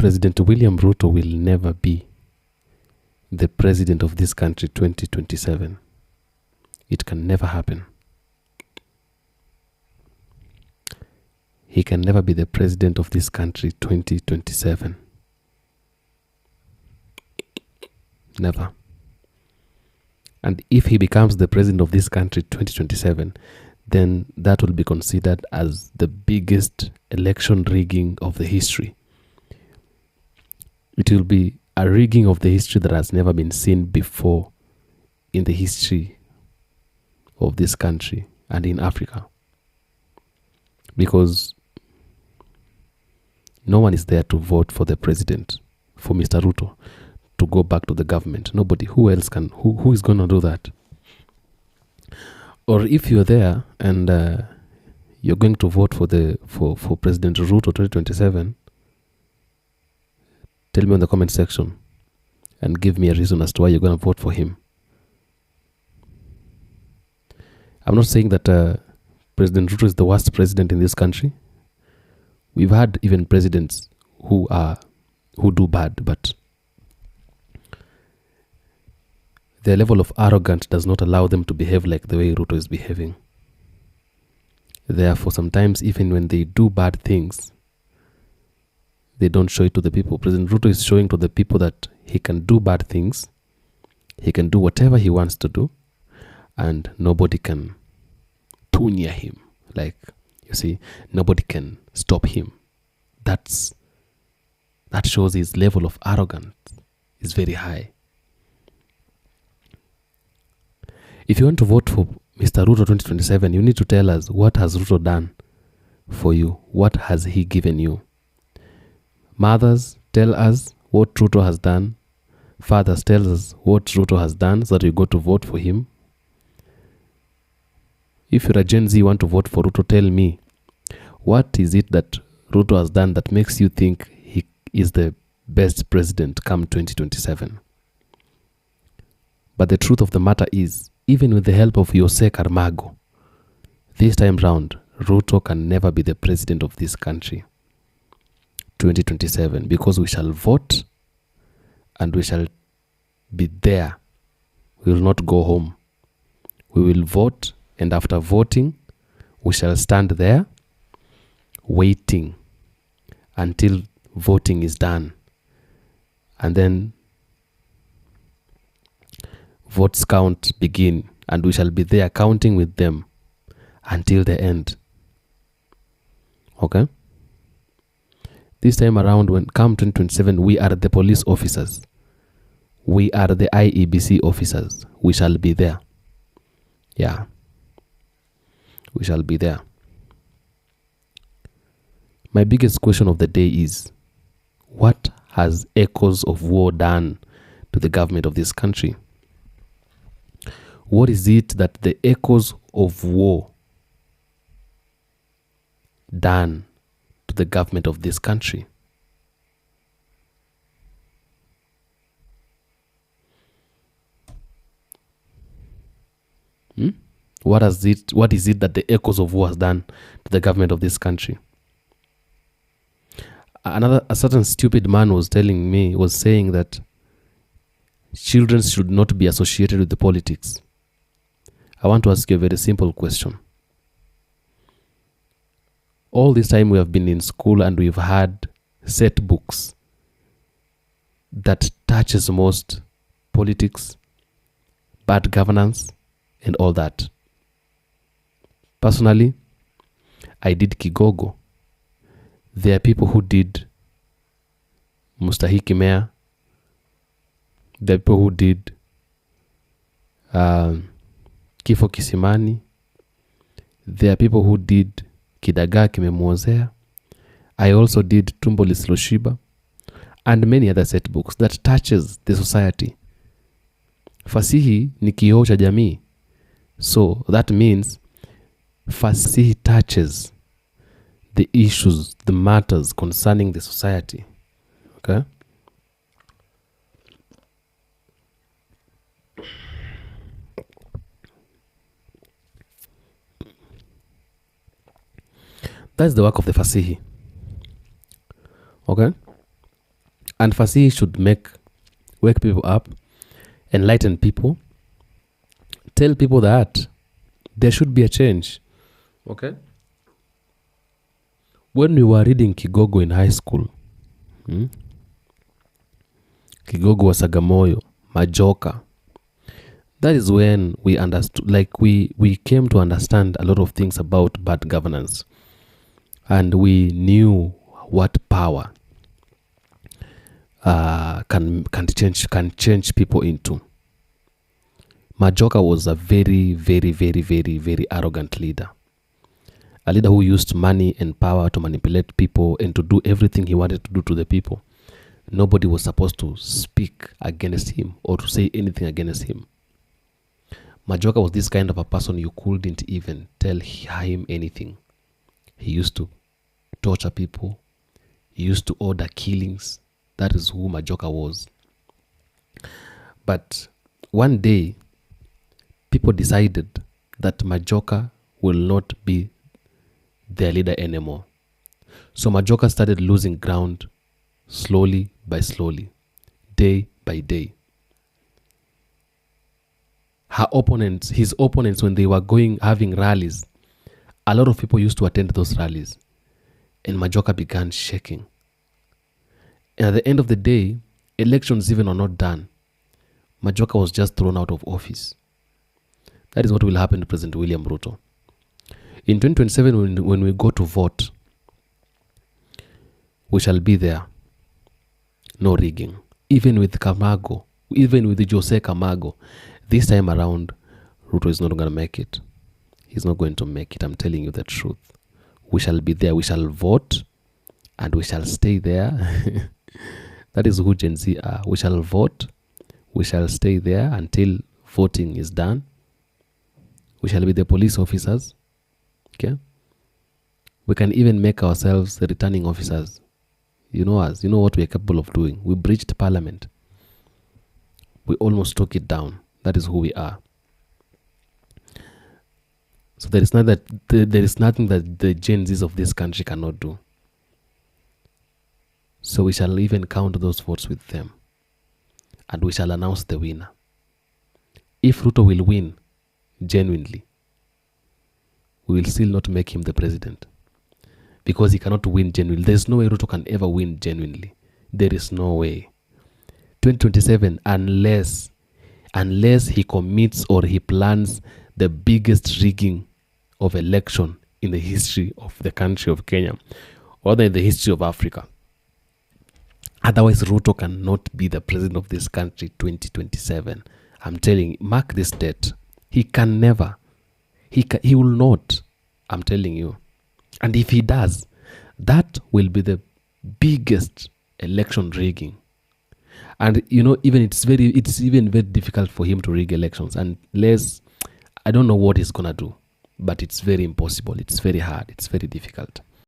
President William Ruto will never be the president of this country 2027. It can never happen. He can never be the president of this country 2027. Never. And if he becomes the president of this country 2027, then that will be considered as the biggest election rigging of the history. It will be a rigging of the history that has never been seen before in the history of this country and in Africa. Because no one is there to vote for the president, for Mr. Ruto to go back to the government. Nobody. Who else can? Who is going to do that? Or if you're there and you're going to vote for President Ruto 2027, tell me in the comment section and give me a reason as to why you're going to vote for him. I'm not saying that President Ruto is the worst president in this country. We've had even presidents who do bad, but their level of arrogance does not allow them to behave like the way Ruto is behaving. Therefore, sometimes even when they do bad things, they don't show it to the people. President Ruto is showing to the people that he can do bad things, he can do whatever he wants to do, and nobody can too near him. Like, you see, nobody can stop him. That shows his level of arrogance is very high. If you want to vote for Mr. Ruto 2027, you need to tell us, what has Ruto done for you? What has he given you? Mothers, tell us what Ruto has done. Fathers, tell us what Ruto has done so that you go to vote for him. If you're a Gen Z, you want to vote for Ruto, tell me, what is it that Ruto has done that makes you think he is the best president come 2027? But the truth of the matter is, even with the help of Jose Carmago, this time round, Ruto can never be the president of this country 2027, because we shall vote and we shall be there. We will not go home. We will vote, and after voting, we shall stand there waiting until voting is done. And then votes count begin, and we shall be there counting with them until the end. Okay? This time around, when come 2027, we are the police officers. We are the IEBC officers. We shall be there. Yeah. We shall be there. My biggest question of the day is, what has echoes of war done to the government of this country? What is it that the echoes of war done to the government of this country? What is it that the echoes of war has done to the government of this country? A certain stupid man was saying that children should not be associated with the politics. I want to ask you a very simple question. All this time we have been in school and we've had set books that touches most politics, bad governance, and all that. Personally, I did Kigogo. There are people who did Mustahiki Mea. There are people who did Kifo Kisimani. There are people who did Kidagaa Kimemwozea. I also did Tumbo Lisiloshiba and many other set books that touches the society. Fasihi ni kioo cha jamii. So that means Fasihi touches the issues, the matters concerning the society. Okay? That's the work of the Fasihi. Okay? And Fasihi should wake people up, enlighten people, tell people that there should be a change. Okay? When we were reading Kigogo in high school, Kigogo wa Sagamoyo, Majoka, that is when we understood, like we came to understand a lot of things about bad governance. And we knew what power can change people into. Majoka was a very, very, very, very, very arrogant leader. A leader who used money and power to manipulate people and to do everything he wanted to do to the people. Nobody was supposed to speak against him or to say anything against him. Majoka was this kind of a person you couldn't even tell him anything. He used to torture people. He used to order killings. That is who Majoka was. But one day, people decided that Majoka will not be their leader anymore. So Majoka started losing ground slowly by slowly, day by day. His opponents, when they were having rallies, a lot of people used to attend those rallies. And Majoka began shaking. And at the end of the day, elections even are not done. Majoka was just thrown out of office. That is what will happen to President William Ruto. In 2027, when we go to vote, we shall be there. No rigging. Even with Kamago, even with Jose Kamago, this time around, Ruto is not going to make it. He's not going to make it. I'm telling you the truth. We shall be there. We shall vote and we shall stay there. That is who Gen Z are. We shall vote. We shall stay there until voting is done. We shall be the police officers. Okay? We can even make ourselves the returning officers. You know us. You know what we are capable of doing. We breached parliament. We almost took it down. That is who we are. So there is nothing that the Gen Zs of this country cannot do. So we shall even count those votes with them. And we shall announce the winner. If Ruto will win genuinely, we will still not make him the president. Because he cannot win genuinely. There is no way Ruto can ever win genuinely. There is no way. 2027, unless he commits or he plans the biggest rigging of election in the history of the country of Kenya, or in the history of Africa. Otherwise, Ruto cannot be the president of this country 2027. I'm telling you, mark this date. He can never. He will not. I'm telling you. And if he does, that will be the biggest election rigging. And even it's even very difficult for him to rig elections. Unless, I don't know what he's gonna do, but it's very impossible. It's very hard. It's very difficult.